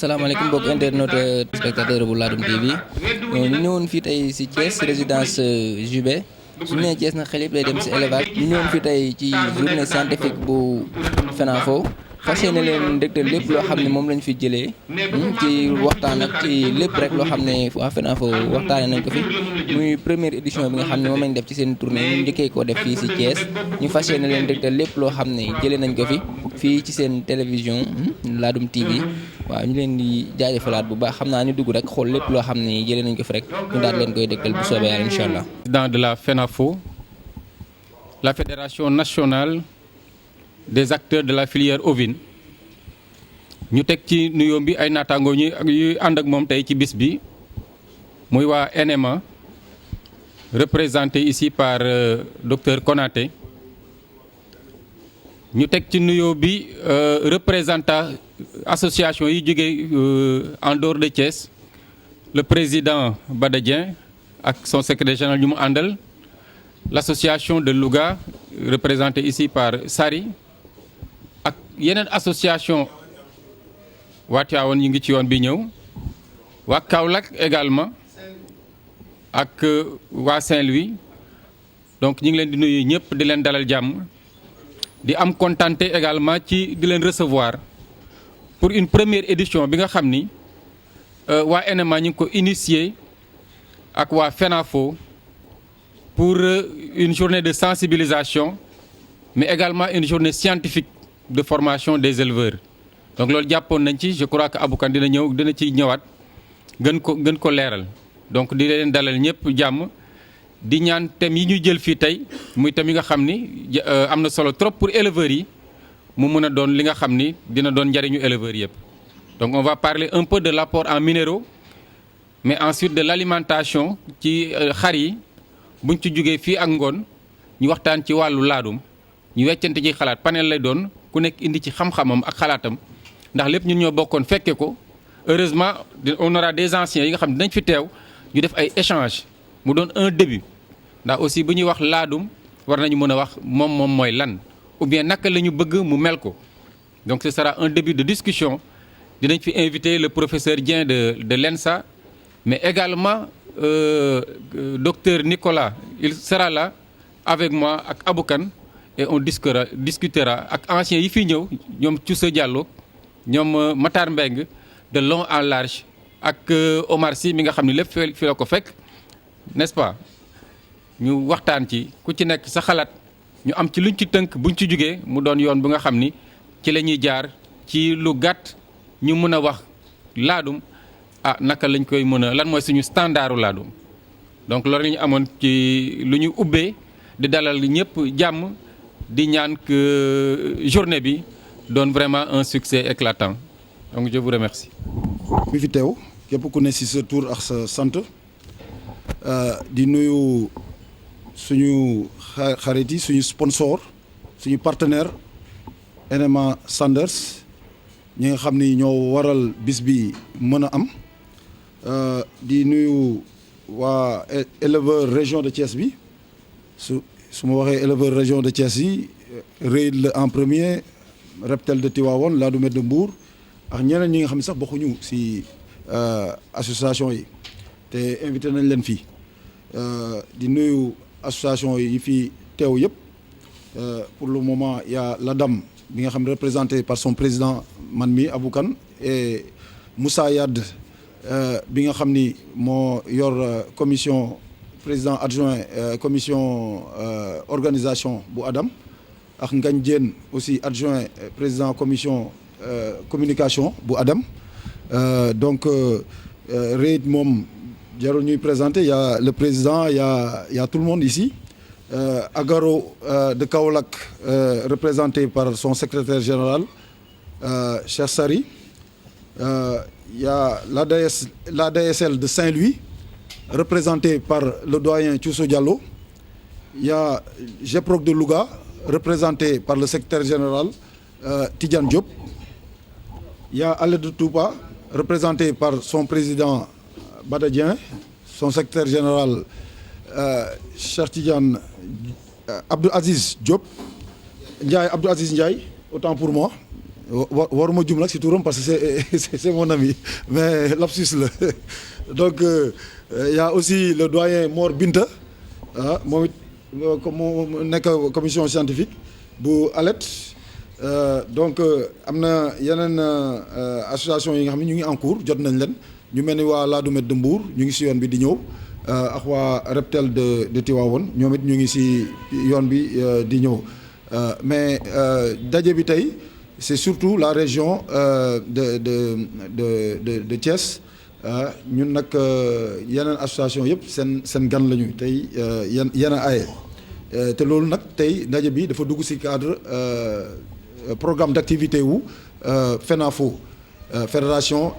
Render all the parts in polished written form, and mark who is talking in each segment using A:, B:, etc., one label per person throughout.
A: asalaamaaleykum mbokk internet spectateur bu Ladoum TV ñu ñëwoon fii tey si Thiès résidence Jubé su ñu nee Thiès nag xel yëpp lay dem si élevage ñu ñëwoon fii tey ci journée scientifique bu FENAFO fas yéene leen dégtal lépp loo xam ne moom lañ fi jëlee ci waxtaan ak ci lépp rek loo xam ne waa FENAFO waxtaanee nañ ko fi muy première édition bi nga xam ne moom lañ def ci seen tournée ñu njëkkee koo def fii si Thiès ñu fas yéene leen dégtal lépp loo xam ne jëlee nañ ko fi fii ci seen télévision Ladoum TV waaw ñu leen di jaajëfalaat bu baax xam naa ñu dugg rek xool lépp loo xam ne jëlee nañ ko fi rek ñu daal leen koy dégtal bu soobee yàlla incha allah.
B: Président de la FENAFO, la fédération nationale des acteurs de la filière ovine ñu teg ci nuyoo bi ay naataangoo ñi yu ànd ak moom tey ci bis bi muy waa NMA représenté ici par docteur Konaté ñu teg ci nuyoo bi représentant association yi jóge en dehors de Thiès le président Bada Dieng ak son secrétaire général ñu mu àndal l'association de Louga représentée ici par Sari ak yeneen association waa Tivaouane ñu ngi ci yoon bi ñëw waa Kaolack également ak waa Saint-Louis donc ñu ngi leen di nuyu ñëpp di leen dalal jàmm di am contenté également ci di leen recevoir pour une première édition bi nga xam ni waa NMA ñu ngi ko initié ak waa FENAFO pour une journée de sensibilisation mais également une journée scientifique de formation des éleveurs donc loolu jàppoon nañ ci je crois que Aboukan dina ci ñëwaat gën ko leeral donc di leen dalal ñëpp jàmm di ñaan thèmes yi ñu jël fii tey muy thèmes yi nga xam ni am na solo trop pour éleveurs yi mu mën a doon li nga xam ni dina doon njariñu éleveurs yëpp. donc on va parler un peu de l'apport en minéraux mais ensuite de l'alimentation ci xar yi buñ ci jógee fii ak ngoon ñu waxtaan ci wàllu laadum ñu weccante ci xalaat panel lay doon ku nekk indi ci xam-xamam ak xalaatam ndax lépp ñun ñoo bokkoon fekke ko heureusement on aura des anciens yi nga xam ne dinañ fi teew ñu def ay échanges mu doon un début ndax aussi bu ñuy wax laadum war nañu mën a wax moom mooy lan ou bien naka la ñu bëgg mu mel ko donc ce sera un début de discussion dinañ fi inviter le professeur Dieng de l'ENSA mais également docteur Nicolas il sera là avec moi ak Aboukan et on discutera ak anciens yi fi ñëw ñoom Thiossa Diallo ñoom Matar Mbeng de long en large ak Omar Sy mi nga xam ne lépp fi la ko fekk n'est-ce pas ñu waxtaan ci ku ci nekk sa xalaat ñu am ci luñ ci tënk buñ ci jógee mu doon yoon bu nga xam ni ci la ñuy jaar ci lu gàtt ñu mën a wax laadum naka lañ koy mën a lan mooy suñu standardu laadum donc loolu la ñu amoon ci lu ñu ubbee di dalal ñëpp jàmm di ñaan que journée bi doon vraiment un succès éclatant donc je vous remercie.
C: mi fi teew képp ku ne ci sa tur ak sa sant di nuyu suñu xarit yi suñu sponsor suñu partenaire NMA Sanders ñi nga xam ni ñoo waral bis bi mën a am di nuyu waa éleveur région de Thiès bi su ma waxee éleveur région de Thiès yi Reyd la en premier Reptel de Tivaouane Ladoumène de Mbour ak ñeneen ñi nga xam ne sax bokkuñu ci association yi te invité nañ leen fii di nuyu association yi fi teew yëpp pour le moment il y a l'ADAM bi nga xam ne représenté par son président man mi Aboukan et Moussa Yad bi nga xam ni moo yor commission président adjoint commission organisation bu ADAM ak Ngagne Diène aussi adjoint président commission communication bu ADAM donc Reyd moom jarul ñuy présenter il y a le président il y a tout le monde ici Agaro de Kaolack représenté par son secrétaire général Cheikh Sari il y a l'ADSL de Saint-Louis représenté par le doyen Thiossa Diallo il y a GEPROC de Louga représenté par le secrétaire général Tidiane Diop il y a Allé de Touba représenté par son président Bada Dieng son secrétaire général Cheikh Tidiane Abdou Aziz Diop Abdou Aziz Ndiaye autant pour moi waruma jum nag si turam parce que c'est mon ami mais lapsus la donc y a aussi le doyen Mor Binta moom it mu nekk commission scientifique bu ALET donc am na yeneen association yi nga xam ne ñu ngi en cours jot nañ leen ñu mel ni waa Ladoumé de Mbour ñu ngi si yoon bi di ñëw ak waa Reptel de Tivaouane ñoom it ñu ngi si yoon bi di ñëw mais daje bi tey c'est surtout la région de Thiès ñun nag yeneen association yëpp seen gan lañu tey yenn aye te loolu nag tey ndaje bi dafa dugg ci cadre programme d'activité wu FENAFO fédération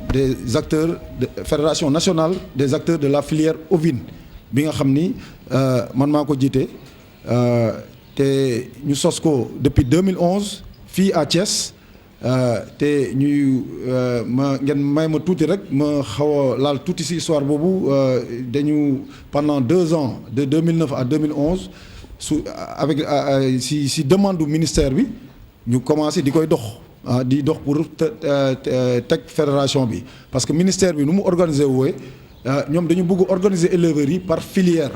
C: nationale des acteurs de la filière ovine bi nga xam ni man maa ko jiite te ñu sos ko depuis 2011 fii à Thiès te ñuy ngeen may ma tuuti rek ma xaw a laal tuuti ci histoire boobu dañu pendant 2 ans de 2009 à 2011 avec si demande du ministère bi ñu commencé di koy dox di dox pour teg fédération bi parce que ministère bi nu mu organiser woowe ñoom dañu bëgg organiser éleveurs yi par filière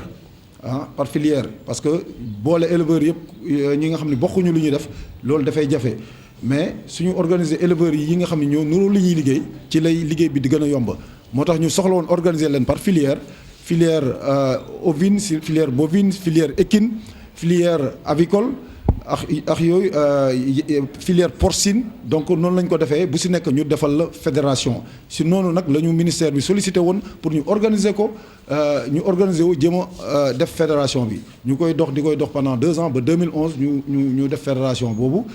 C: par filière parce que boole éleveurs yëpp ñi nga xam ne bokkuñu lu ñuy def loolu dafay jafe mais suñu organiser éleveurs yi nga xam ne ñoo nuroo li ñuy liggéey ci lay liggéey bi di gën a yomb moo tax ñu soxla woon organiser leen par filière ovine filière bovine filière équine filière avicole ak yooyu filière porcine donc noonu lañ ko defee bu si nekk ñu defal la fédération si noonu nag la ñu ministère bi sollicité woon pour ñu organiser ko ñu organiser wu jéem a def fédération bi ñu koy dox di koy dox pendant 2 ans ba 2011 ñu def fédération boobu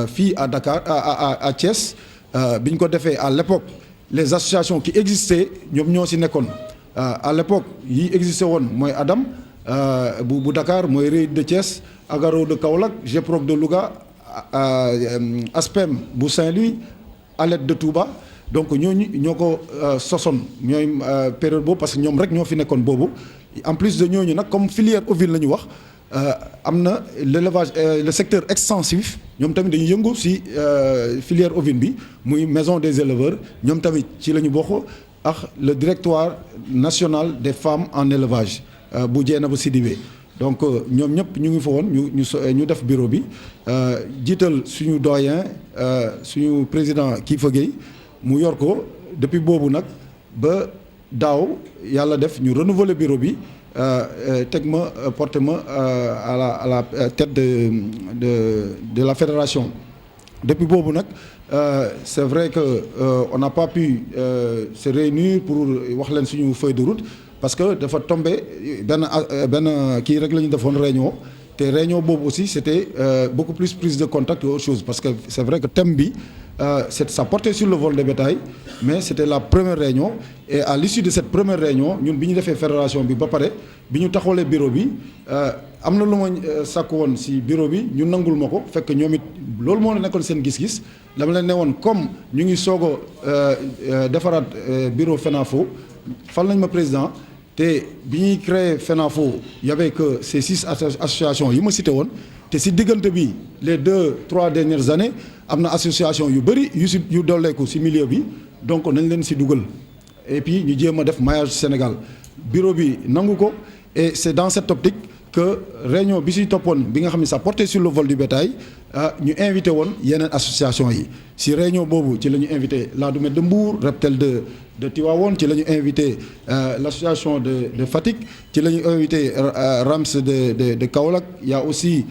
C: fii à Dakar à Thiès bi ñu ko defee à l'époque les associations qui existaient ñoom ñoo si nekkoon à l'époque yi existé woon mooy Adam bu Dakar mooy Réid de Thiès Agaro de Kaolack GEPROC de Louga ASPEM bu Saint-Louis ALET de Touba donc ñooñu ñoo ko sosoon ñooy période boobu parce que ñoom rek ñoo fi nekkoon boobu en plus de ñooñu nag comme filière ovine la ñu wax am na l'élevage le secteur extensif ñoom tamit dañuy yëngu ci filière ovine bi muy maison des éleveurs ñoom tamit ci la ñu bokk ak le directoire national des femmes en élevage bu Dieynaba Sidibé donc ñoom ñëpp ñu ngi fa woon ñu def bureau bi jiital suñu doyen suñu président Kifa Gueye mu yor ko depuis boobu nag ba daaw yàlla def ñu renouveler bureau bi teg ma porté ma à la tête de la fédération depuis boobu nag c'est vrai que on n'a pas pu se réunir pour wax leen suñu feuille de route parce que dafa tombé benn kii rek la ñu defoon réunion te réunion boobu aussi c'était beaucoup plus prise de contact que autre chose parce que c'est vrai que thème bi ça portait sur le vol de bétail mais c'était la première réunion et à l'issue de cette première réunion ñun bi ñu defee fédération bi ba pare bi ñu taxawalee bureau bi am na lu ma sàkk woon ci bureau bi ñu nangul ma ko fekk ñoom it loolu moo nekkoon seen gis-gis dama leen ne woon comme ñu ngi soog a defaraat bureau FENAFO fal nañ ma président te bi ñuy créer FENAFO y avait que ces 6 associations yi ma cité woon te ci diggante bi les 2-3 dernières années am na association yu bëri yu dolleeku ci milieu bi donc nañ leen ci dugal et puis ñu jéem a def maillage Sénégal bureau bi nangu ko et c'est dans cette optique que réunion bi ci toppoon bi nga xam ne ça portait sur le vol du bétail ñu invité woon yeneen association yi ci réunion boobu ci la ñu invité Ladoumé de Mbour Reptel de Tivaouane ci la ñu invité l'association de Fatick ci la ñu invité Rams de Kaolack il y a aussi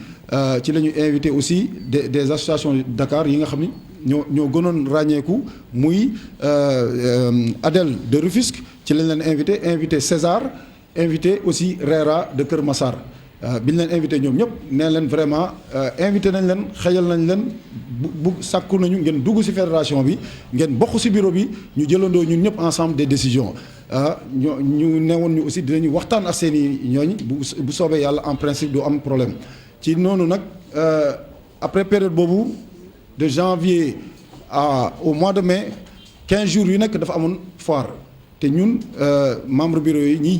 C: ci la ñu invité aussi des associations de Dakar yi nga xam ni ñoo gënoon ràññeeku muy ADEL de Rufisque ci lañ leen invité César invité aussi RERA de Kër Massar bi ñu leen invité ñoom ñëpp nee leen vraiment invité nañ leen xëyal nañ leen bu sàkku nañu ngeen dugg ci fédération bi ngeen bokk ci bureau bi ñu jëlandoo ñun ñëpp ensemble des décisions ñu newoon ñu aussi dinañu waxtaan ak seeni ñooñ bu soobee yàlla en principe du am problème ci noonu nag après période boobu de janvier au mois de mai 15 jours yu nekk dafa amoon foire te ñun membre bureau yi ñiy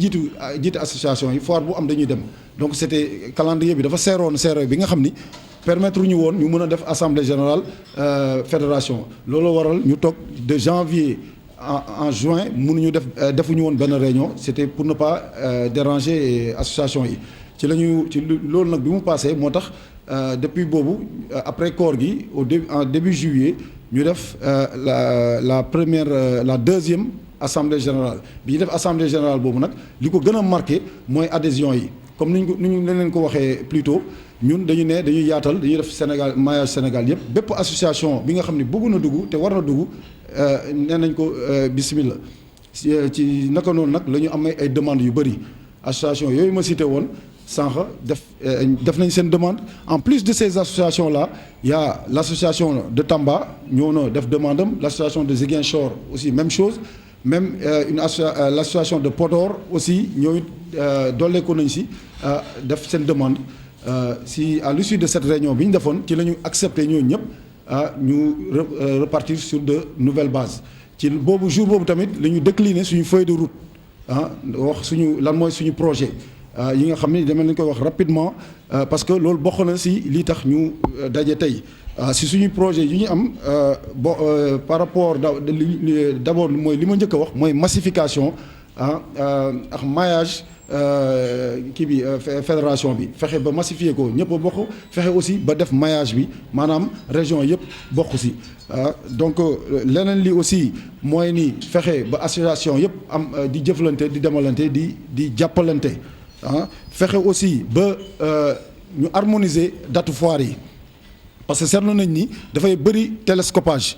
C: jiite association yi foire bu am dañuy dem donc c'était calendrier bi dafa seeroon bi nga xam ni permettre ñu woon ñu mën a def assemblée générale fédération loolu waral ñu toog de janvier en juin mënuñu defuñu woon benn réunion c'était pour ne pas déranger association yi ci loolu nag bi mu passé moo tax depuis boobu après koor gi en début juillet ñu def la deuxième assemblée générale bi ñu def assemblée générale boobu nag li ko gën a marqué mooy adhésion yi comme ni ñu leen ko waxee plus tôt ñun dañuy yaatal dañuy def Sénégal maillage Sénégal yëpp bépp association bi nga xam ne bëgg na dugg te war na dugg nee nañ ko bismillah ci naka noonu nag la ñu amee ay demandes yu bëri association yooyu ma cité woon sànq def nañ seen demande en plus de ces associations là il y a l'association de Tamba ñoo na def demande am l'association de Ziguinchor aussi même chose même l'association de Podor aussi ñooy dolleeku nañ si def seen demande si à l'issue de cette réunion bi ñu defoon ci la ñu accepté ñooñu ñëpp ñu repartir sur de nouvelles bases ci jour boobu tamit la ñu décliner suñu feuille de route wax lan mooy suñu projet yi nga xam ne dama nañ koy wax rapidement parce que loolu bokk na si lii tax ñu daje tey si suñu projet yi ñu am par rapport d'abord mooy li ma njëkk a wax mooy massification ak maillage fédération bi fexe ba massifier ko ñëpp a bokk fexe aussi ba def maillage bi maanaam région yëpp bokk si donc leneen li aussi mooy ni fexe ba association yëpp am di jëflante di demalante di jàppalante fexe aussi ba ñu harmoniser date foire yi parce que seetlu nañ ni dafay bëri télescopage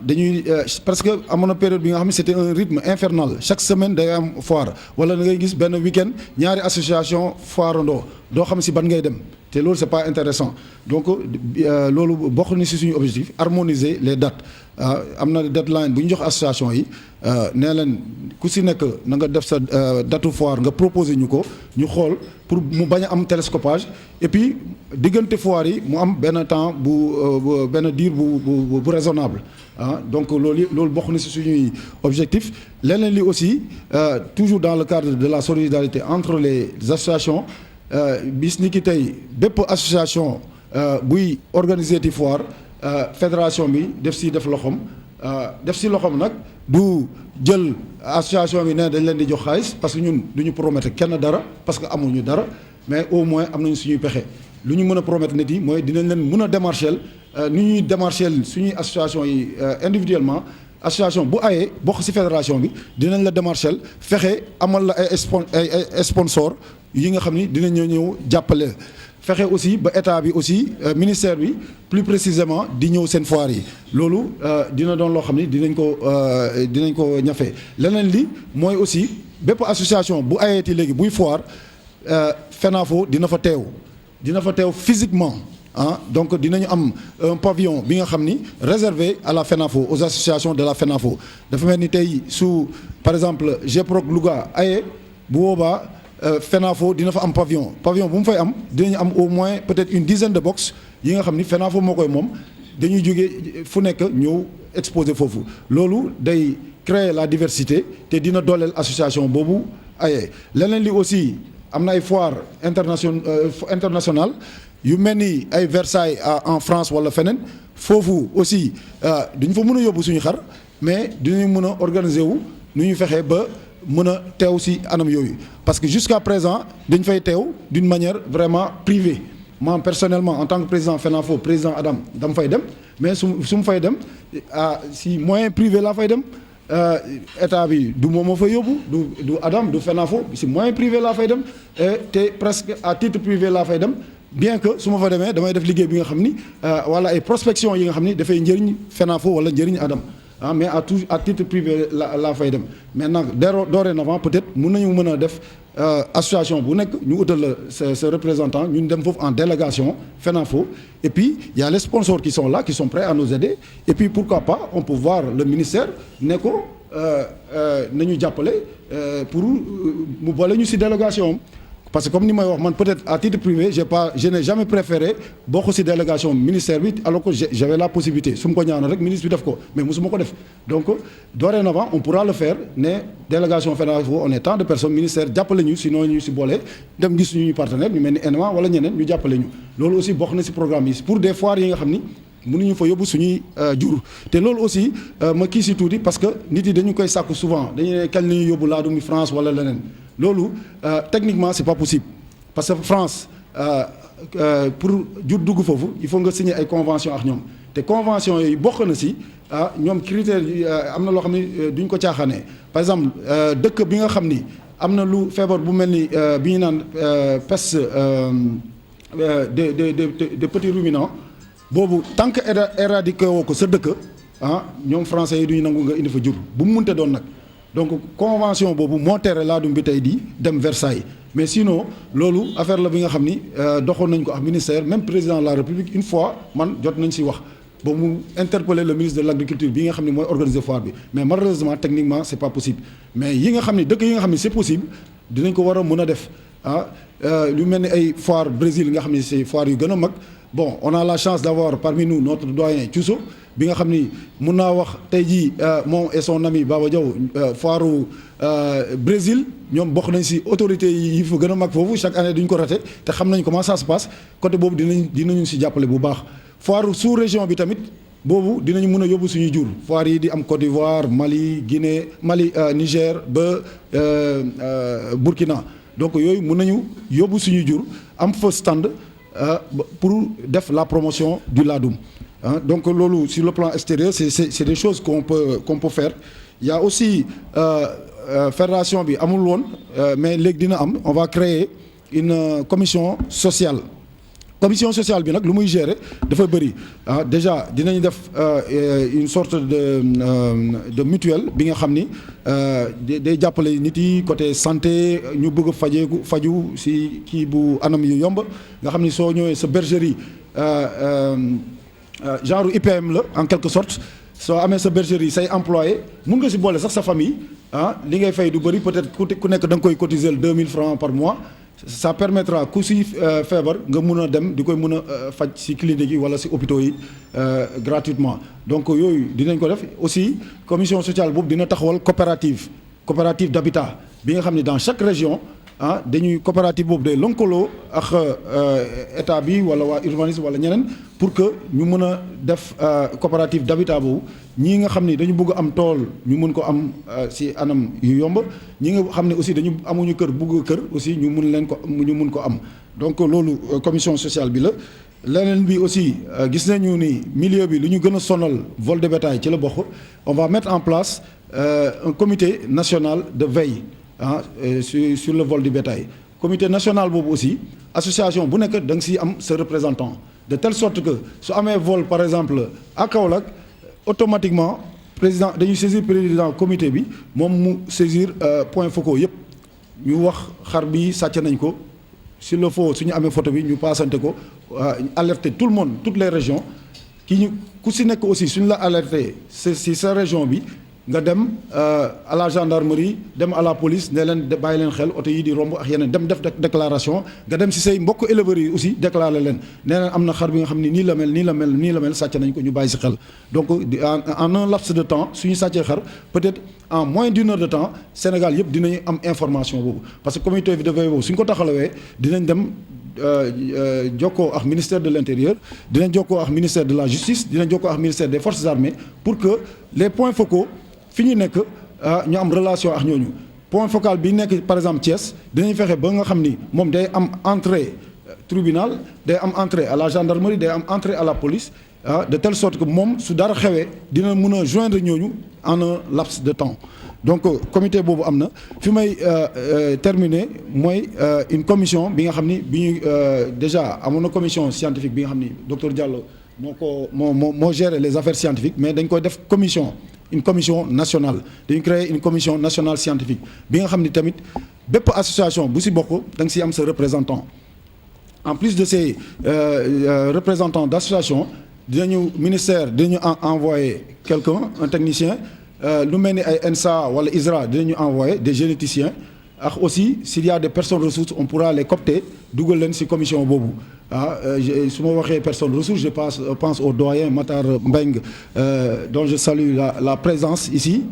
C: dañuy parce que amoon na période bi nga xam ne c'était un rythme infernal chaque semaine day am foire wala da ngay gis benn week-end ñaari association foirandoo doo xam si ban ngay dem te loolu c'est pas intéressant donc loolu bokk na si suñu objectif harmoniser les dates am na deadline bu ñu jox association yi nee leen ku si nekk na nga def sa datu foire nga proposer ñu ko ñu xool pour mu bañ a am télescopage et puis diggante foire yi mu am benn temps benn diir bu raisonnable donc loolu bokk na si suñuy objectif leneen li aussi toujours dans le cadre de la solidarité entre les associations bis ni ki tey bépp association buy organiser ti foire fédération bi def loxoom nag du jël association bi ne dañ leen di jox xaalis parce que ñun du ñu promettre kenn dara parce que amuñu dara mais au moins am nañu suñuy pexe lu ñu mën a promettre nit yi mooy dinañ leen mën a démarcher ni ñuy démarcher suñuy association yi individuellement association bu ayee bokk ci fédération bi dinañ la démarcher fexe amal la ay sponsor yi nga xam ni dinañ ñëw jàppale fexe aussi ba état bi aussi ministère bi plus précisément di ñëw seen foire yi loolu dina doon loo xam ni dinañ ko ñafe leneen li mooy aussi bépp association bu ayeeti léegi buy foire FENAFO dina fa teew physiquement donc dinañu am un pavillon bi nga xam ni réservé à la FENAFO aux associations de la FENAFO dafa mel ni tey su par exemple GPROC Louga aye bu boobaa FENAFO dina fa am pavillon bu mu fay am dinañu am au moins peut-être une dizaine de box yi nga xam ni FENAFO moo koy moom dañuy jógee fu nekk ñëw exposer foofu loolu day créer la diversité te dina dooleel association boobu aye leneen li aussi am na ay foire internationale yu mel ni ay Versailles en France wala feneen foofu aussi duñ fa mën a yóbbu suñu xar mais dinañu mën a organiser wu nu ñu fexee ba mën a teew ci anam yooyu parce que jusqu'à présent dañ fay teew d'une manière vraiment privée moi personnellement en tant que président FENAFO président Adam dama fay dem mais su mu fay dem ci moyen privé laa fay dem état bi du moom moo fay yóbbu du Adam du FENAFO ci moyen privé laa fay dem te presque à titre privé laa fay dem bien que su ma fa demee damay def liggéey bi nga xam ni wala ay prospection yi nga xam ni dafay njëriñ FENAFO wala njëriñ Adam mais à titre privé la fay dem maintenant dorénavant peut-être mën a def association bu nekk ñu utal la ce représentant ñun dem foofu en délégation FENAFO et puis il y a les sponsors qui sont là qui sont prêts à nous aider et puis pourquoi pas on peut voir le ministère ne ko nañu jàppale pour mu boole ñu ci délégation parce que comme ni may wax man peut-être à titre privé je n'ai jamais préféré bokk ci délégation ministère bi alors que j'avais la possibilité su ma ko ñaanoon rek ministre bi def ko mais mosuma ko def donc dorénavant on pourra le faire ne délégation fédération on est tant de personnes ministère jàppale ñu sinon ñu ci boole dem gis ñuy partenaire ñu mel ni ENEMA wala ñeneen ñu jàppale ñu loolu aussi bokk na ci programme yi pour des foires yi nga xam ni mënuñu fa yóbbu suñuy jur te loolu aussi ma kii ci tuuti parce que nit yi dañu koy sàkku souvent dañu ne kañ la ñuy yóbbu laadum France wala leneen loolu techniquement c'est pas possible parce que France pour jur dugg foofu il faut nga signer ay convention ak ñoom te convention yooyu bokk na ci ñoom critères yi am na loo xam ne duñ ko caaxaanee par exemple dëkk bi nga xam ni am na lu feebar bu mel ni bi ñu naan peste des petits ruminants boobu tant que éradiqué woo ko sa dëkk ñoom français yi duñu nangu nga indi fa jur bu mu munte doon nag donc convention boobu moo tere laadum bi tey di dem Versailles mais sinon loolu affaire la bi nga xam ni doxoon nañ ko ak ministère même président de la République une fois man jot nañ ci wax ba mu interpeller le ministre de l'agriculture bi nga xam ne mooy organiser foire bi mais malheureusement techniquement c'est pas possible mais yi nga xam ni dëkk yi nga xam ni c'est possible dinañ ko war a mën a def lu mel ni ay foire Brésil nga xam ni c'est foire yu gën a mag bon on a la chance d'avoir parmi nous notre doyen Thiousso bi nga xam ni mun naa wax tey jii moom et son ami Baba Diaw foiru Brésil ñoom bokk nañ ci autorités yi fa gën a mag foofu chaque année duñ ko raté te xam nañ comment ça se passe côté boobu dinañu ci jàppale bu baax foire sous région bi tamit boobu dinañu mën a yóbbu suñuy jur foire yi di am Côte d'Ivoire Mali Guinée Niger ba Burkina donc yooyu mën nañu yóbbu suñuy jur am fa stand pour def la promotion du ladoum donc loolu sur le plan extérieur c'est des choses qu'on peut faire il y a aussi fédération bi amul woon mais léegi dina am on va créer une commission sociale bi nag lu muy gérer dafa bëri déjà dinañ def une sorte de mutuelle bi nga xam ni day jàppale nit yi côté santé ñu bëgg a faju ci kii bu anam yu yomb nga xam ni soo ñëwee sa bergerie genre IPM la en quelque sorte soo amee sa bergerie say employé mun nga ci boole sax sa famille li ngay fay du bëri peut-être ku nekk da nga koy cotiser 2000 francs par mois ça permettra ku ci feebar nga mun a dem di koy mun a faj ci clinique yi wala ci hôpitaux yi gratuitement donc yooyu dinañ ko def aussi commission sociale boobu dina taxawal coopérative d'habitat bi nga xam ne dans chaque région dañuy coopérative boobu day lëkkaloo ak état bi wala waa urbanisme wala ñeneen pour que ñu mën a def coopérative d'habitat boobu ñii nga xam ni dañu bëgg am tool ñu mën ko am ci anam yu yomb ñi nga xam ne aussi dañu amuñu kër bëgg kër aussi ñu mën ko am donc loolu commission sociale bi la leneen bi aussi gis nañu ni milieu bi lu ñu gën a sonal vol de bétail ci la bokk on va mettre en place un comité national de veille sur le vol du bétail comité national boobu aussi association bu nekk da nga siy am sa représentant de telle sorte que su amee vol par exemple à Kaolack automatiquement président dañuy saisir président comité bi moom mu saisir points focaux yëpp ñu wax xar bi sàcc nañ ko s'il le faut su ñu amee photo bi ñu paasante ko alerter tout le monde toutes les régions ku si nekk aussi suñu la alerter si sa région bi nga dem à la gendarmerie dem à la police ne leen bàyyi leen xel oto yi di romb ak yeneen dem def déclaration nga dem ci say mbokk éleveurs yi aussi déclarer leen ne leen am na xar bi nga xam ni nii la mel sàcc nañ ko ñu bàyyi ci xel donc en un laps de temps suñu sàccee xar peut-être en moins d'une heure de temps Sénégal yëpp dinañu am information boobu parce que comité de veille boobu suñ ko taxawee dinañ dem jokkoo ak ministère de l'intérieur dinañ jokkoo ak ministère de la justice dinañ jokkoo ak ministère des forces armées pour que les points focaux fi ñu nekk ñu am relation ak ñooñu point focal bi nekk par exemple Thiès dinañ fexe ba nga xam ni moom day am entrée tribunal day am entrée à la gendarmerie day am entrée à la police de telle sorte que moom su dara xewee dina mën a joindre ñooñu en un laps de temps donc comité boobu am na fi may terminer mooy une commission bi nga xam ni bi ñu déjà amoon na commission scientifique bi nga xam ni docteur Diallo moo gérer les affaires scientifiques mais dañ koy def une commission nationale dañu créer une commission nationale scientifique bi nga xam ni tamit bépp association bu ci bokk da nga ci am sa représentant en plus de ces représentants d'association ministère dinañu envoyer quelqu'un un technicien lu mel ni ay ENSA wala ISRA dinañu envoyer des généticiens ak aussi s'il y a des personnes ressources on pourra les coopter dugal leen ci commission boobu su ma waxee personnes ressources je pense au doyen Matar Mbengue dont je salue la présence ici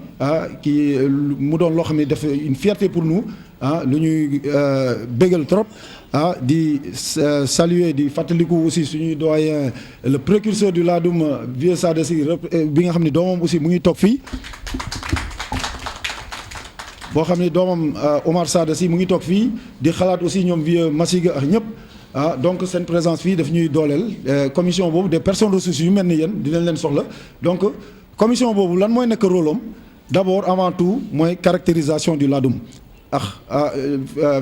C: qui mu doon loo xam ne def une fierté pour nous lu ñuy bégal trop di saluer di fàttaliku aussi suñuy doyen le précurseur du Ladoum Vieux Sada Sy bi nga xam ne doomam aussi mu ngi toog fii boo xam ne doomam Omar Sada Sy mu ngi toog fii di xalaat aussi ñoom Vieux Massiga ak ñëpp donc seen présence fii daf ñuy dooleel commission boobu des personnes ressources yu mel ni yéen dinañ leen soxla donc commission boobu lan mooy nekk rôle am d'abord avant tout mooy caractérisation du Ladoum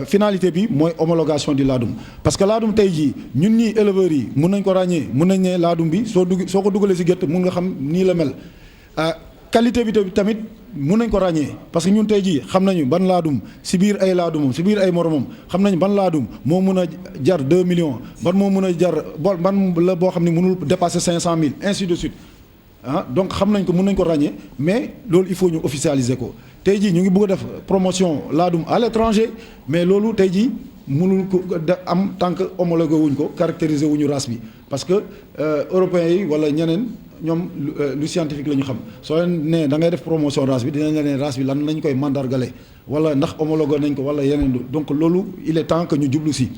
C: finalité bi mooy homologation du Ladoum parce que Ladoum tey jii ñun ñii éleveurs yi mun nañ ko ràññee mun nañ ne Ladoum bi soo ko dugalee ci gétt mun nga xam nii la mel qualité bi tamit mun nañ ko ràññee parce que ñun tey jii xam nañu ban Ladoum ci biir ay Ladoumam ci biir ay moromam xam nañu ban Ladoum moo mun a jar 2 millions ban moo mun a jar ban la boo xam ne mënul dépasser 500 000 ainsi de suite donc xam nañ ko mun nañ ko ràññee mais loolu il faut ñu officialiser ko tey jii ñu ngi bëgg a def promotion Ladoum à l'étranger mais loolu tey jii mënul ko am tant que homologué wuñ ko caractériser wuñu race bi parce que européens yi wala ñeneen ñoom lu scientifique la ñu xam soo leen nee da ngay def promotion race bi dinañ la ne race bi lan lañ koy mandargale wala ndax homologué nañ ko wala yeneen donc loolu il est temps que ñu jublu si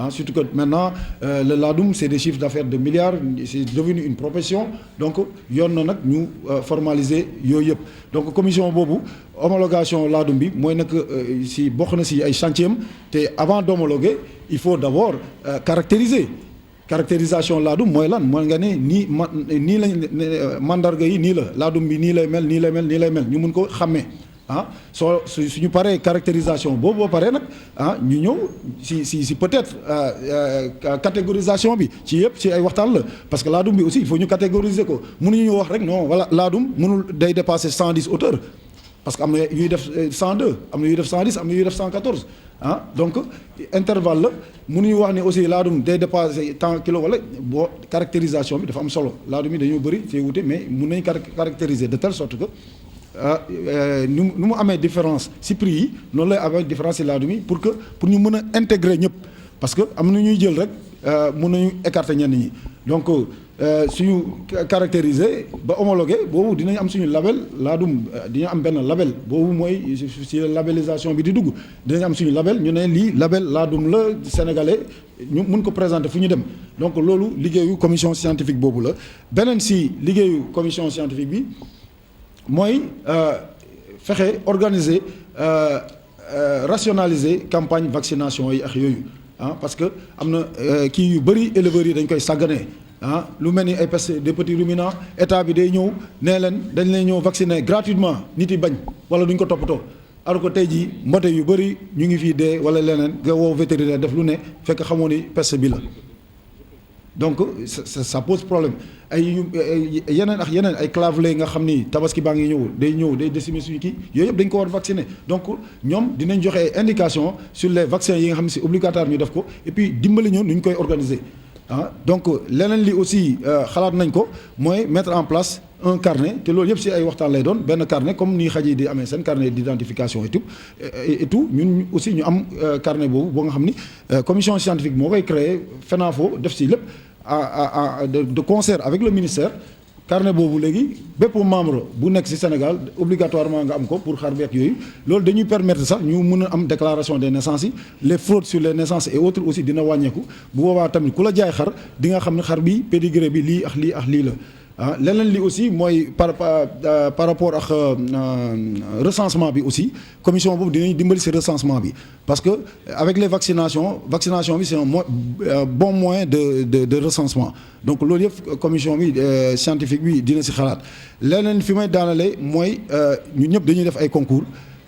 C: surtout que maintenant le Ladoum c'est des chiffres d'affaires de milliards c'est devenu une profession donc yoon na nag ñu formaliser yooyu yëpp donc commission boobu homologation Ladoum bi mooy nag si bokk na si ay chantier am te avant d'homologuer il faut d'abord caractérisation Ladoum mooy lan mooy nga ne nii lañ mandarga yi nii la Ladoum bi nii lay mel nii lay mel nii lay mel ñu mun ko xàmmee suñu paree caractérisation boobu ba pare nag ñu ñëw si peut-être catégorisation bi ci yëpp ci ay waxtaan la parce que Ladoum bi aussi il faut ñu catégoriser ko mënuñu wax rek non voilà Ladoum mënul day dépasser 110 hauteurs parce que am na yuy def 102 am na yuy def 110 am na yuy def 114 donc intervalle la mënuñu wax ne aussi Ladoum day dépasser tant kilos wala boo caractérisation bi dafa am solo Ladoum yi dañoo bëri te wute mais mun nañu caractériser de telle sorte que nu mu amee différence ci prix yi noonu lay amee différence ci Ladoum yi pour ñu mën a intégrer ñëpp parce que am na ñuy jël rek mën nañu écarter ñenn ñi donc suñu caractériser ba homologué boobu dinañ am suñu label Ladoum dina am benn label boobu mooy ci labellisation bi di dugg dinañ am suñu label ñu ne lii label Ladoum la sénégalais ñu mun ko présenter fu ñu dem donc loolu liggéeyu commission scientifique boobu la beneen ci liggéeyu commission scientifique bi mooy fexe organiser rationaliser campagne vaccination yi ak yooyu parce que am na kii yu bëri éleveurs yi dañ koy sàggane lu mel ni ay peste des petits ruminants état bi day ñëw nee leen dañ lay ñëw vacciner gratuitement nit yi bañ wala duñ ko toppatoo alors que tey jii mbote yu bëri ñu ngi fii dee wala leneen nga woo vétérinaire def lu ne fekk xamoo ni peste bi la donc ça pose problème yeneen ak yeneen ay clavelets nga xam ni tabaski baa ngi ñëw day décimer suñu kii yooyu yëpp dañ ko war vacciner donc ñoom dinañ joxe ay indication sur les vaccins yi nga xam ne c'est obligatoire ñu def ko et puis dimbali ñu nu ñu koy organiser donc leneen li aussi xalaat nañ ko mooy mettre en place un carnet te loolu yëpp ci ay waxtaan lay doon benn carnet comme ni xaj yi di amee seen carnet d'identification et tout ñun aussi ñu am carnet boobu boo nga xam ni commission scientifique moo koy créer FENAFO def ci lépp de concert avec le ministère carnet boobu léegi bépp membre bu nekk ci Sénégal obligatoirement nga am ko pour xar beek yooyu loolu dañuy permettre sax ñu mën a am déclaration des naissances yi les fraudes sur les naissances et autres aussi dina wàññeeku bu boobaa tamit ku la jaay xar di nga xam ne xar bi pédigré bi lii ak lii la leneen li aussi mooy par rapport ak recensement bi aussi commission boobu dinañ dimbali ci recensement bi parce que avec les vaccination bi c'est un bon moyen de recensement donc loolu yëpp commission bi scientifique bi dina ci xalaat leneen fi may daanale mooy ñu ñëpp dañuy def ay concours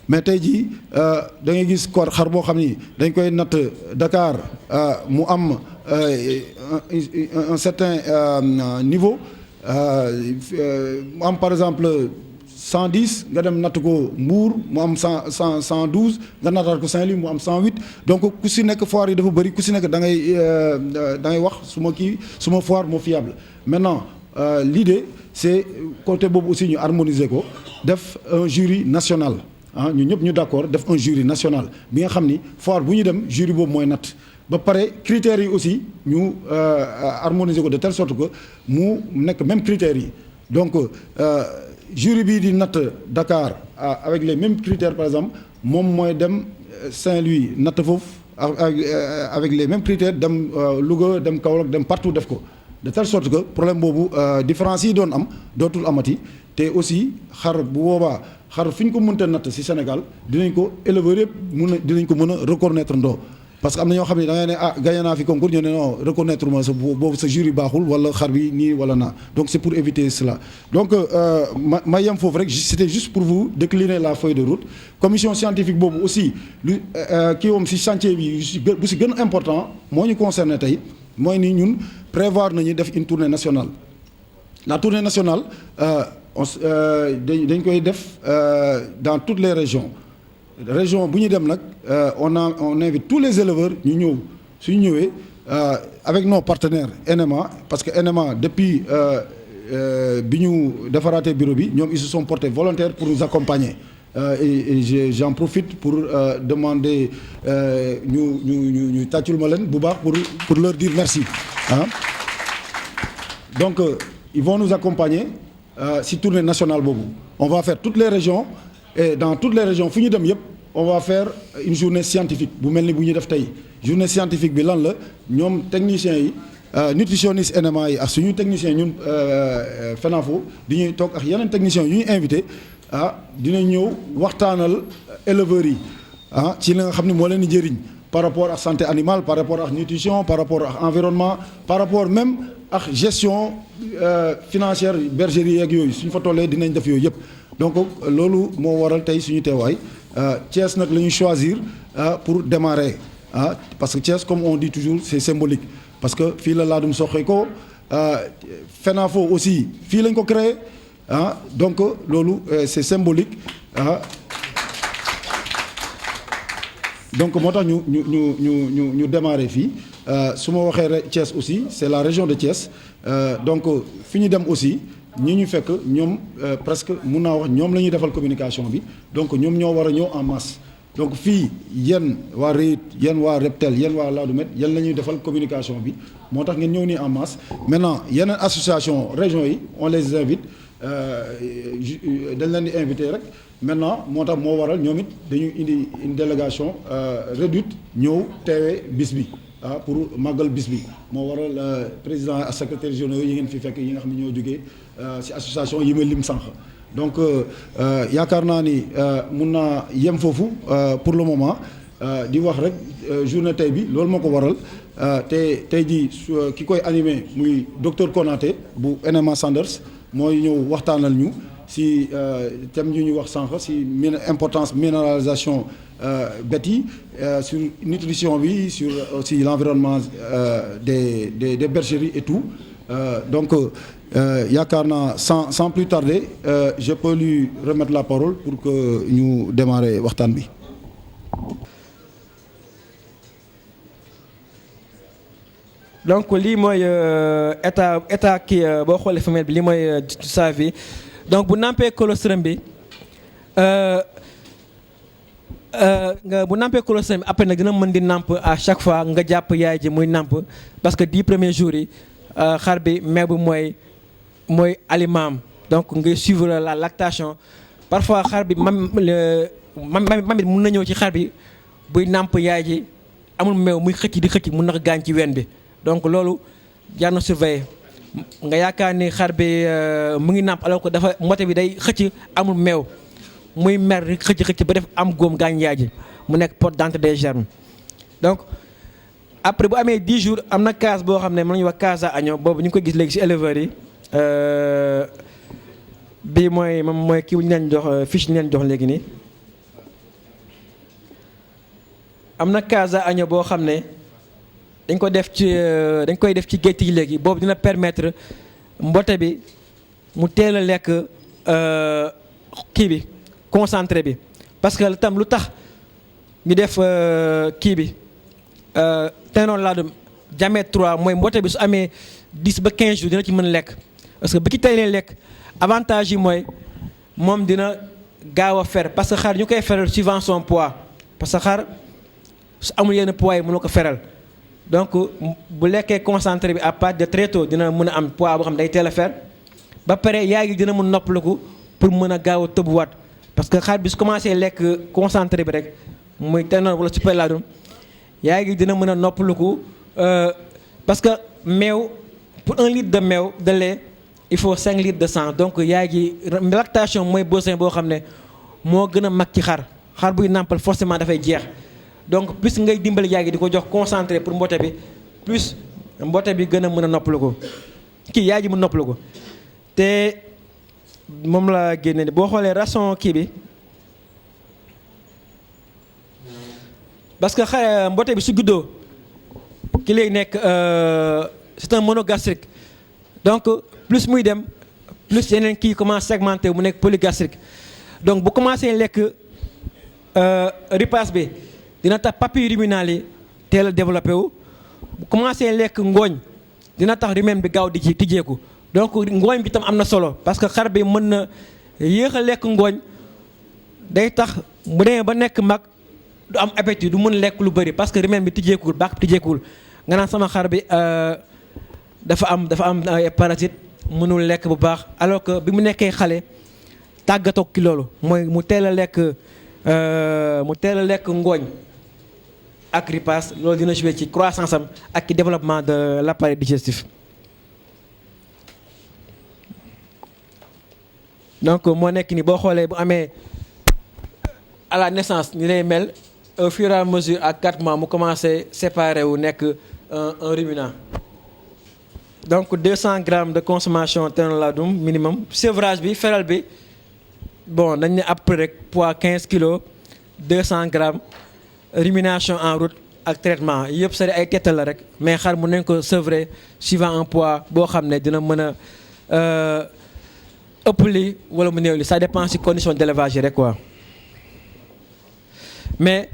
C: mais tey jii da ngay gis xar boo xam ni dañ koy natt Dakar mu am un certain niveau mu am par exemple 110 nga dem natt ko Mbour mu am 112 nga nattaat ko Saint-Louis mu am 108 donc ku si nekk foire yi dafa bëri ku si nekk da ngay wax suma foire moo fiable maintenant l'idée c'est côté boobu aussi ñu harmoniser ko def un jury national ñu ñëpp ñu d'accord def un jury national bi nga xam ni foire bu ñu dem jury boobu mooy natt ba pare critères yi aussi ñu harmoniser ko de telle sorte que mu nekk même critères yi donc jury bii di natt Dakar avec les mêmes critères par exemple moom mooy dem Saint-Louis natt foofu avec les mêmes critères dem Louga dem Kaolack dem partout def ko de telle sorte que problème boobu différence yi doon am dootul amati te aussi xar bu boobaa xar fi ñu ko mënta natt ci Sénégal dinañ ko éleveur yëpp dinañ ko mën a reconnaître ndoo parce que am na ñoo xam ne da ngay ne gagné naa fi concours ñu ne non reconnaître ma sa boobu sa jury baaxul wala xar bi nii wala naa donc c'est pour éviter cela donc ma yem foofu rek c'était juste pour vous décliner la feuille de route commission scientifique boobu aussi lu kii moom ci chantier bi bu ci gën a important moo ñu concerné tey mooy ni ñun prévoir nañu def une tournée nationale la tournée nationale dañ koy def dans toutes les régions bu ñu dem nag on invite tous les éleveurs ñu ñëw suñu ñëwee avec nos partenaires NMA parce que NMA depuis bi ñu defaraatee bureau bi ñoom ils se sont portés volontaires pour nous accompagner et j'en profite pour demander ñu tàccul ma leen bu baax pour leur dire merci donc ils vont nous accompagner si tournée nationale boobu on va faire toutes les régions et dans toutes les régions fu ñu dem yëpp on va faire une journée scientifique bu mel ni bu ñu def tey journée scientifique bi lan la ñoom techniciens yi nutritionniste NMA yi ak suñu techniciens ñun FENAFO di ñuy toog ak yeneen techniciens yu ñu invité dina ñëw waxtaanal éleveurs yi ci li nga xam ne moo leen di jëriñ par rapport ak santé animale par rapport ak nutrition par rapport ak environnement par rapport même ak gestion financière bergerie yeeg yooyu suñ fa tollee dinañ def yooyu yëpp donc loolu moo waral tey suñu teewaay Thiès nag la ñu choisir pour démarrer parce que Thiès comme on dit toujours c'est symbolique parce que fii la laadum soxee ko FENAFO aussi fii lañ ko créé donc loolu c'est symbolique donc moo tax ñu démarrer fii su ma waxee rek Thiès aussi c'est la région de Thiès donc fi ñu dem aussi ñu fekk ñoom presque mun naa wax ñoom la ñuy defal communication bi donc ñoom ñoo war a ñëw en masse donc fii yéen waa REIT yéen waa Reptel yéen waa Ladoumède yéen la ñuy defal communication bi moo tax ngeen ñëw nii en masse maintenant yeneen association région yi on les invite dañ leen di invité rek maintenant moo tax moo waral ñoom it dañu indi une délégation réduite ñëw teewee bis bi pour màggal bis bi moo waral président ak secrétaire généraux yi ngeen fi fekk yi nga xam ne ñoo jógee ci association yi ma lim sànq donc yaakaar naa ni mun naa yem foofu pour le moment di wax rek journée tey bi loolu moo ko waral te tey jii ki koy animé muy docteur Konaté bu NMA Sanders mooy ñëw waxtaanal ñu si thème yu ñu wax sànq si importance minéralisation bête yi sur nutrition bi sur aussi l'environnement des bergeries et tout donc yaakaar naa sans plus tarder je peux lui remettre la parole pour que ñu démarrer waxtaan bi.
D: donc lii mooy état kii boo xoolee femelle bi lii mooy sa vie donc bu nampee colostrum bi bu nampee colostrum bi après nag dina mën di namp à chaque fois nga jàpp yaay ji muy namp parce que 10 premiers jours yi xar bi meew bi mooy aliment am donc ngay suivre la lactation parfois xar bi mamit mun na ñëw ci xar bi buy namp yaay ji amul meew muy xëcc di xëcc mun na ko gaañ ci ween bi donc loolu jar na surveiller nga yaakaar ni xar bi mu ngi nàmp alors que dafa mbote bi day xëcc amul meew muy mer xëcc ba def am góom gaañ yaay ji mu nekk porte d'entrée des germes donc après bu amee 10 jours am na case boo xam ne mën nañu wax case à agneau boobu ñu ngi ko gis léegi ci éleveurs yi bii mooy kii bu ñu leen jox fiche ñu leen jox léegi nii am na case à agneau boo xam ne dañ koy def ci gétt yi léegi boobu dina permettre mbote bi mu teel a lekk kii bi concentré bi parce que tam lu tax ñu def kii bi tenoon laadum diamètre 3 mooy mbote bi su amee 10 ba 15 jours dina ci mën lekk parce que bi ci teelee lekk avantage yi mooy moom dina gaaw a fer parce que xar ñu koy feral suivant son poids parce que xar su amul yenn poids yi mënoo ko feral donc bu lekkee concentré bi à partir de très tôt dina mën a am poids boo xam ne day teel a fer ba pare yaay gi dina mën noppaliku pour mën a gaaw a tëbuwaat parce que xar bi su commencé lekk concentré bi rek muy ténor wala super laadum yaay gi dina mën a noppaliku parce que meew pour 1 litre de meew de lait il faut 5 litres de sang donc yaay gi lactation mooy besoin boo xam ne moo gën a mag ci xar buy nàmpal forcément dafay jeex donc plus ngay dimbali yaay gi di ko jox concentré pour mboote bi plus mboote bi gën a mën a noppalu ko kii yaay ji mu noppalu ko te moom la génne boo xoolee ration kii bi parce que mboote bi su juddoo ki lay nekk c'est un monogastrique donc plus muy dem plus yeneen kii commence segmenté mu nekk polygastrique donc bu commencé lekk ripaas bi dina tax papilles ruminales yi teel a développé wu bu commencé lekk ngooñ dina tax rumen bi gaaw di ci tijjeeku donc ngooñ bi tam am na solo parce que xar bi mën na yéex a lekk ngooñ day tax bu demee ba nekk mag du am appétit du mën lekk lu bëri parce que rumen bi tijjeekuwul baax bi tijjeekuwul nga naan sama xar bi dafa am ay parasite mënul lekk bu baax alors que bi mu nekkee xale tàggatoog ki loolu mooy mu teel a lekk ngooñ ak ripaas loolu dina jouer ci croissance am ak ci développement de l'appareil digestif donc moo nekk ni boo xoolee bu amee à la naissance ni lay mel au fur et à mesure à 4 mois mu commencé séparer wu nekk un ruminant donc 200 grammes de consommation ténor laadum minimum sevrage bi feral bi bon dañ ne après rek poids 15 kilos 200 grammes rumination en route ak traitement yëpp c'est ay tettal la rek mais xar mu nañ ko sevrer suivant un poids boo xam ne dina mën a ëpp li wala mu néew li ça dépend ci condition d'élevage yi rek quoi mais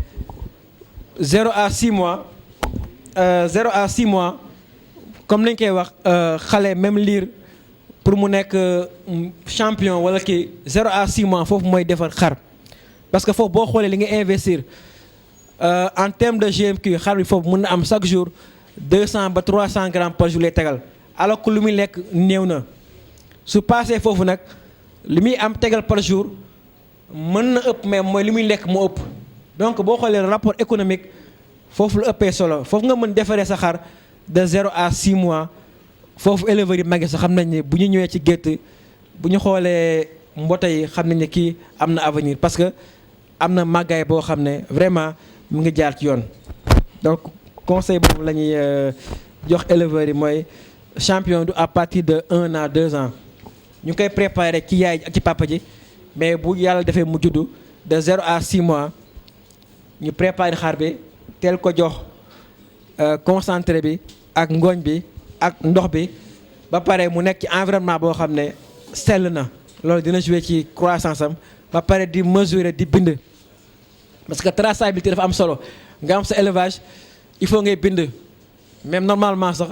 D: 0 à 6 mois comme nañ koy wax xale même liir pour mu nekk champion wala kii 0 à 6 mois foofu mooy defar xar parce que foofu boo xoolee li nga investir en termes de GMQ xar bi foofu mën na am chaque jour 200 ba 300 grammes par jour lay tegal alors que lu muy lekk néew na su passé foofu nag li muy am tegal par jour mën na ëpp mais mooy li muy lekk moo ëpp donc boo xoolee rapport économique foofu lu ëppee solo foofu nga mën defaree sa xar de 0 à 6 mois foofu éleveurs yi màggee sax xam nañ ne bu ñu ñëwee ci gétt bu ñu xoolee mboote yi xam nañ ne kii am na avenir parce que am na màggaay boo xam ne vraiment mu ngi jaar ci yoon donc conseil boobu la ñuy jox éleveurs yi mooy champion du à partir de 1 à 2 ans ñu koy préparer ci yaay ak ci papa ji mais bu yàlla defee mu juddu de 0 à 6 mois ñu préparer xar bi teel ko jox concentré bi ak ngooñ bi ak ndox bi ba pare mu nekk ci environnement boo xam ne sell na loolu dina jouer ci croissance am ba pare di mesurer di bind parce que traçabilité dafa am solo nga am sa élevage il faut ngay bind même normalement sax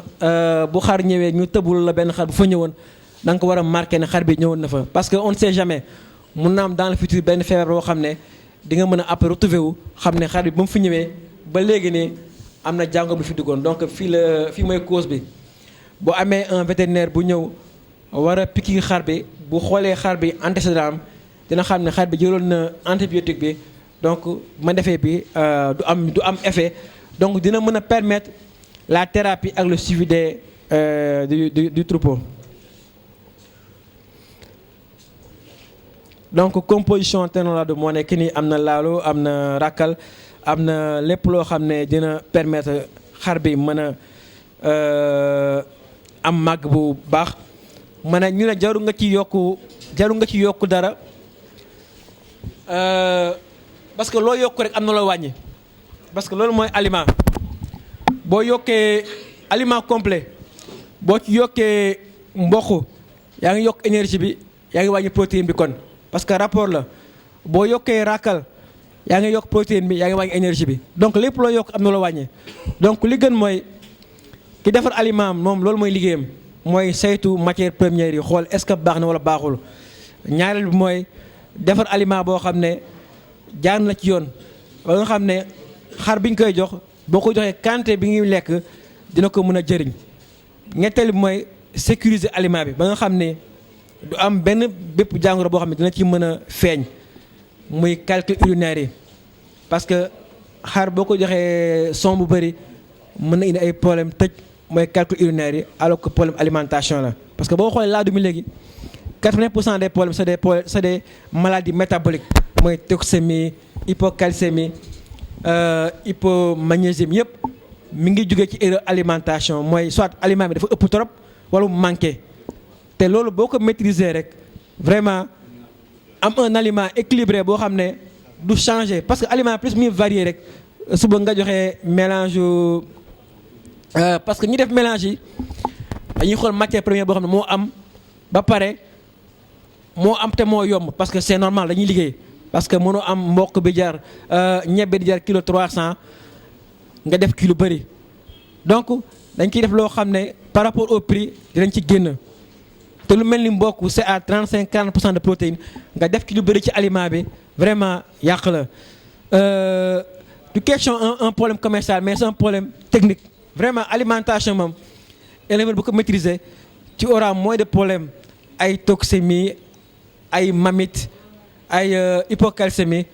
D: bu xar ñëwee ñu tëbul la benn xar bu fa ñëwoon da nga ko war a marqué ne xar bi ñëwoon na fa parce que on ne sait jamais mun na am dans le futur benn feebar boo xam ne di nga mën a après retrouver wu xam ne xar bi ba mu fi ñëwee ba léegi nii am na jàngoro bu fi duggoon donc fii mooy cause bi bu amee un vétérinaire bu ñëw war a piquer xar bi bu xoolee xar bi antécédent am dina xam ne xar bi jëloon na antibiotique bi donc ma defee bi du am effet donc dina mën a permettre la thérapie ak le suivi du troupeau. donc composition ténor laadum moo nekk nii am na laalo am na rakkal am na lépp loo xam ne dina permettre xar bi mën a am màgg bu baax mën a ñu ne jaru nga ci yokku dara parce que loo yokku rek am na loo wàññi parce que loolu mooy aliment boo yokkee aliment complet boo ci yokkee mboq yaa ngi yokk énergie bi yaa ngi wàññi protéine bi kon parce que rapport la boo yokkee rakkal yaa ngi yokk protéine bi yaa ngi wàññi énergie bi donc lépp loo yokk am na loo wàññi donc li gën mooy ki defar aliment moom loolu mooy liggéeyam mooy saytu matière première yi xool est-ce que baax na wala baaxul ñaareel bi mooy defar aliment boo xam ne jaar na ci yoon ba nga xam ne xar bi ñu koy jox boo ko joxee quantité bi ngi lekk dina ko mën a jëriñ. ñetteel bi mooy sécuriser aliment bi ba nga xam ne du am benn bépp jàngoro boo xam ne dina ci mën a feeñ muy calcul urinaire yi parce que xar boo ko joxee son bu bëri mën na indi ay problème tëj mooy calcul urinaire yi alors que problème alimentation la parce que boo xoolee laadum mi léegi 80% des problèmes c'est des maladies métaboliques mooy toxémie hypocalcémie hypomagnésémie yëpp mi ngi jógee ci erreur alimentation mooy soit aliment bi dafa ëpp trop wala mu manqué te loolu boo ko maîtriser rek vraiment am un aliment équilibré boo xam ne du changer parce que aliment plus muy varié rek suba nga joxe mélange parce que ñi def mélange yi dañuy xool matière première boo xam ne moo am ba pare moo am te moo yomb parce que c'est normal dañuy liggéey parce que mënoo am mboq bi jar ñebbe di jar kilo 300 nga def kilo bëri donc dañ ciy def loo xam ne par rapport au prix dinañ ci génn te lu mel ni mboq c'est à 35-40% de protéines nga def ki lu bëri ci aliment bi vraiment yàq la du question un problème commercial mais c'est un problème technique vraiment alimentation moom éleveur bu ko maîtriser tu auras moins de problèmes ay toxémie ay mamite ay hypocalcémie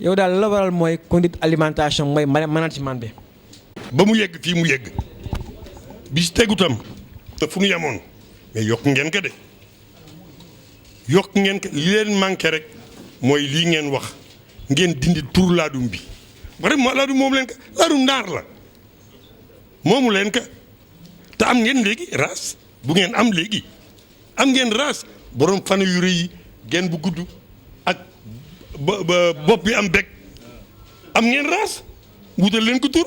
D: yow daal la waral mooy conduite alimentation mooy management bi.
E: ba mu yegg fii mu yegg bi si tegu tam te fu ñu yemoon mais yokk ngeen ko de yokk ngeen ko li leen manqué rek mooy lii ngeen wax ngeen dindi tur laadum bi vraiment laadum moom leen ko laadum naar la moomu leen ko te am ngeen léegi race bu ngeen am léegi am ngeen race borom fan yu rëy yi genn bu gudd ak ba bopp bi am bekk am ngeen race wutal leen ko tur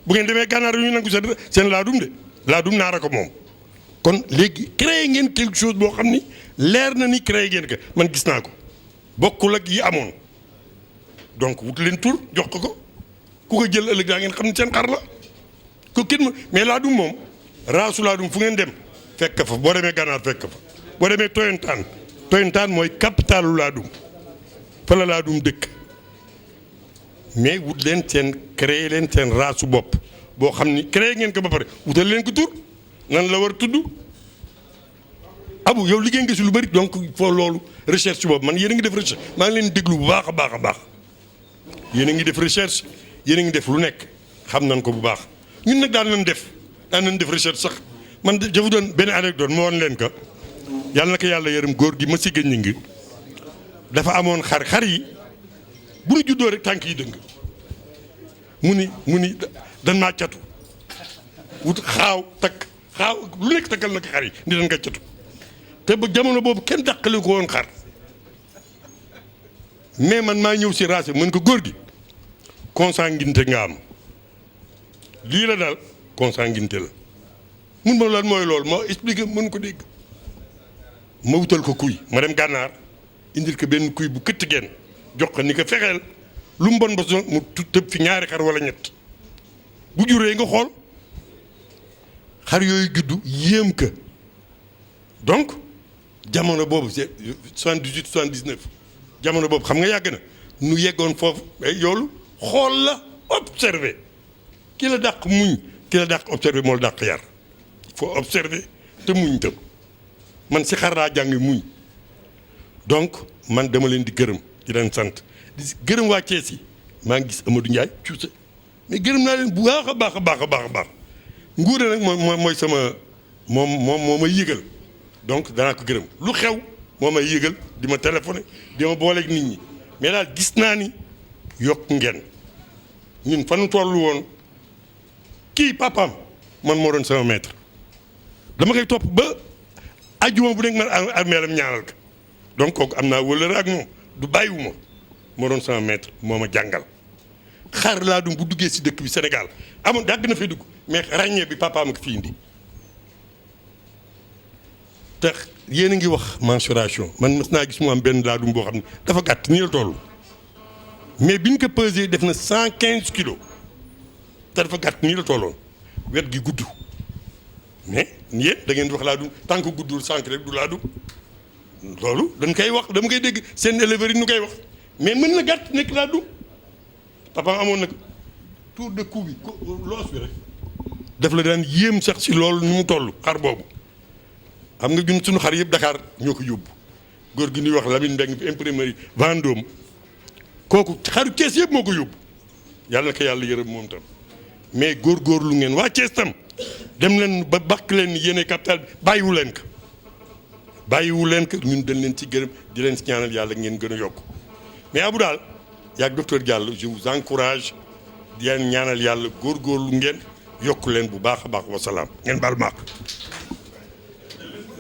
E: bu ngeen demee gànnaar yu ñu nangu seen laadum de laadum naara ko moom kon léegi créé ngeen quelque chose boo xam ni leer na ni créé ngeen ko man gis naa ko bokkul ak yi amoon donc wut leen tur jox ko ku ko jël ëllëg daa ngeen xam ne seen xar la ko kenn mais laadum moom raasu laadum fu ngeen dem fekk fa boo demee gànnaar fekk fa boo demee Toyentaan mooy capitalu laadum fa la laadum dëkk mais wut leen seen créé leen seen raasu bopp boo xam ni créé ngeen ko ba pare wutal leen ko tur nan la war a tudd abu yow liggéey nga si lu bëri donc foo loolu recherche boobu man yéen a ngi def recherche maa ngi leen déglu bu baax a baax a baax yéen a ngi def recherche yéen a ngi def lu nekk xam nañ ko bu baax ñun nag daan nañ def recherche sax man je vous donne benn anecdote ma woon leen ko yàlla na ko yàlla yërëm góor gi ma si gëñ ngi dafa amoon xar yi bu ñu juddoo rek tànk yi dëng mu ni dan maa catu wut xaaw lu nekk takkal na ko xar yi ni dan nga catu te ba jamono boobu kenn dàqale ko woon xar mais man maa ñëw si race mën ko góor gi consanguinité nga am lii la daal consanguinité la mun ma lan mooy loolu moo expliqué mën ko dégg ma wutal ko kuy ma dem gànnaar indil ko benn kuy bu këtt genn jox ko ni ko fexeel lu mu bon ba mu tëb fi ñaari xar wala ñett bu juree nga xool xar yooyu juddu yéem ka donc jamono boobu c'est 78 79 jamono boobu xam nga yàgg na nu yeggoon foofu yoolu xool la observer ki la dàq muñ ki la dàq observer moo la dàq yar faut observer te muñ tam man si xar laa jàng muñ donc man dama leen di gërëm di leen sant di gërëm waa Thiès yi maa ngi gis Amadou Ndiaye cuuse mais gërëm naa leen bu baax a baax a baax a baax a baax nguure nag mooy sama moom moo may yëgal donc danaa ko gërëm lu xew moo may yëgal di ma téléphoné di ma booleeg nit ñi mais daal gis naa ni yokk ngeen ñun fa nu toll woon kii papaam man moo doon sama maître dama koy topp ba ajjuma bu nekk man armeelam ñaanal ko donc kooku am naa wëllëre ak moom du bàyyiwuma moo doon sama maître moo ma jàngal xar laa dum bu duggee si dëkk bi Sénégal amoon dàgg na fay dugg mais ràññee bi papaam ko fi indi te yéen a ngi wax mensuration man mës naa gis mu am benn laadum boo xam ne dafa gàtt nii la toll mais biñ ko pesé def na 115 kilos te dafa gàtt nii la tolloon wet gi gudd mais yéen da ngeen di wax laadum tant que guddul sànq rek du laadum loolu dañ koy wax dama koy dégg seen éleveurs yi ñu koy wax mais mën na gàtt nekk laa du papa amoon nag tour de cou bi loos bi rek daf la daan yéem sax si loolu ni mu toll xar boobu xam nga ñun suñu xar yëpp Dakar ñoo ko yóbbu góor gi ñuy wax Lamine Mbengue bi imprimerie Vendôme kooku xaru Thiès yëpp moo ko yóbbu yàlla ko yàlla yërëm moom tam mais góorgóorlu ngeen waa Thiès tam dem leen ba bakk leen yéene capital bi bàyyiwu leen ko ñun dañ leen ci gërëm di leen ci ñaanal yàlla ngeen gën a yokk mais Abou daal yaag docteur Diallo je vous encourage di leen ñaanal yàlla góorgóorlu ngeen yokk leen bu baax a baax wasalaam ngeen baal maak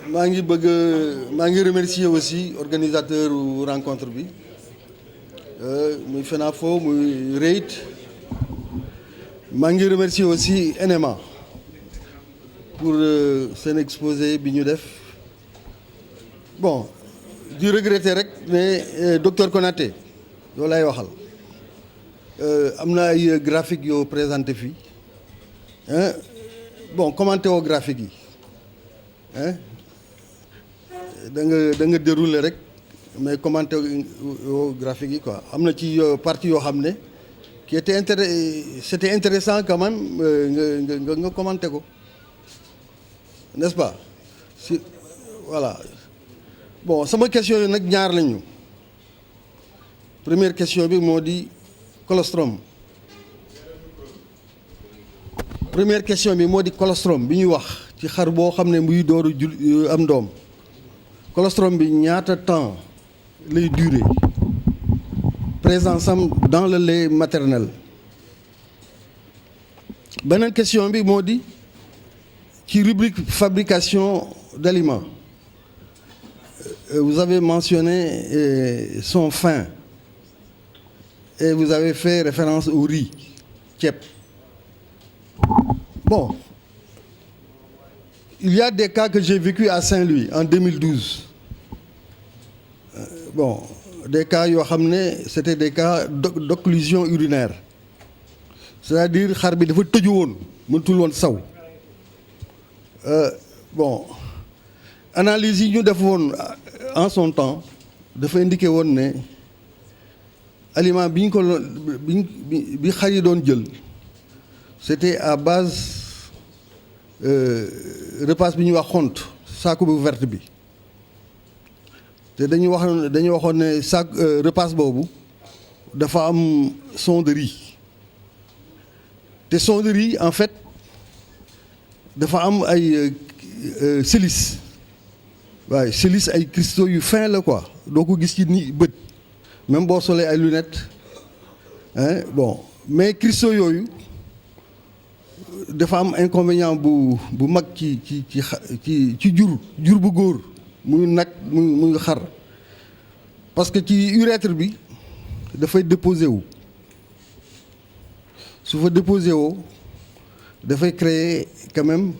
F: maa ngi remercier aussi organisateur rencontre bi muy FENAFO muy REIT maa ngi remercier aussi NMA pour seen exposé bi ñu def bon di regretter rek mais docteur Konaté yow lay waxal am na ay graphique yoo présenté fii bon commenté woo graphique yi da nga dérouler rek mais commenté woo graphique yi quoi am na ci partie yoo xam ne qui était c'était intéressant quand même nga commenté ko n'est-ce pas si voilà bon sama question yi nag ñaar lañu première question bi moo di colostrum première question bi moo di colostrum bi ñuy wax ci xar boo xam ne muy dooru am doom colostrum bi ñaata temps lay durer présence am dans le lait maternel beneen question bi moo di ci rubrique fabrication d'aliments vous avez mentionné son fin et vous avez fait référence au riz ceeb bon il y a des cas que j'ai vécu à Saint-Louis en 2012 bon des cas yoo xam ne c'était des cas d'occlusion urinaire c'est-à-dire xar bi dafa tëju woon mënatul woon saw bon analyse yi ñu def woon en son temps dafa indiqué woon ne aliment bi ñu ko bi xar yi doon jël c'était à base repas bi ñuy wax xont saako bu verte bi te dañuy waxoon ne sac repas boobu dafa am son de riz te son de riz en fait dafa am ay silice waaye silice ay cristaux yu fin la quoi doo ko gis ci ni bët même boo solee ay lunettes bon mais cristaux yooyu dafa am inconvénient bu mag ci jur bu góor muy nag muy xar parce que ci urètre bi dafay déposé wu su fa déposé woo dafay créer quand même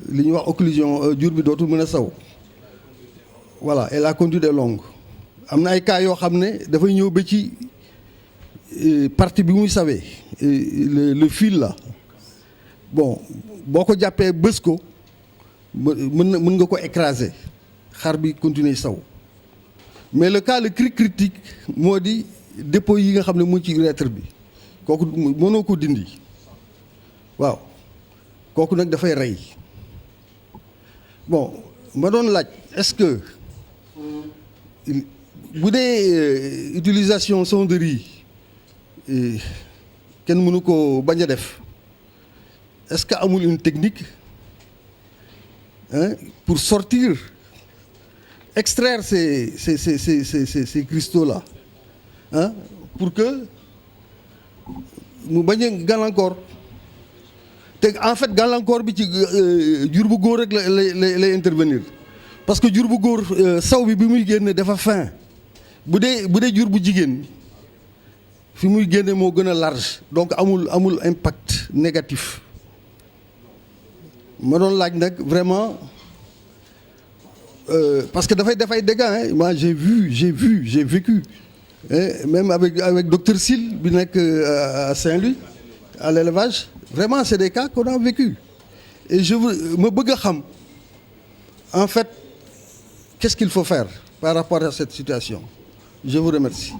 F: li ñuy wax occlusion jur bi dootul mën a saw voilà et la conduite est longue am na ay cas yoo xam ne dafay ñëw ba ci partie bi muy sawee le fil là bon boo ko jàppee bës ko mën nga ko écraser xar bi continuer saw mais le cas le critique moo di dépôt yi nga xam ne mu ci urètre bi kooku mënoo ko dindi waaw kooku nag dafay rey bon ma doon laaj est-ce que bu dee utilisation son de riz kenn mënu ko bañ a def est-ce que amul une technique pour sortir extraire ces cristaux-là pour que mu bañ a gàllankoor te en fait gàllankoor bi ci jur bu góor rek lay intervenir parce que jur bu góor saw bi muy génne dafa fin bu dee jur bu jigéen fi muy génne moo gën a large donc amul impact négatif ma doon laaj nag vraiment parce que dafay def ay dégâts moi j'ai vécu même avec docteur Sil bi nekk à Saint-Louis à l'élevage vraiment c'est des cas qu'on a vécu et ma bëgg a xam en fait qu'est-ce qu'il faut faire par rapport à cette situation? Je vous remercie.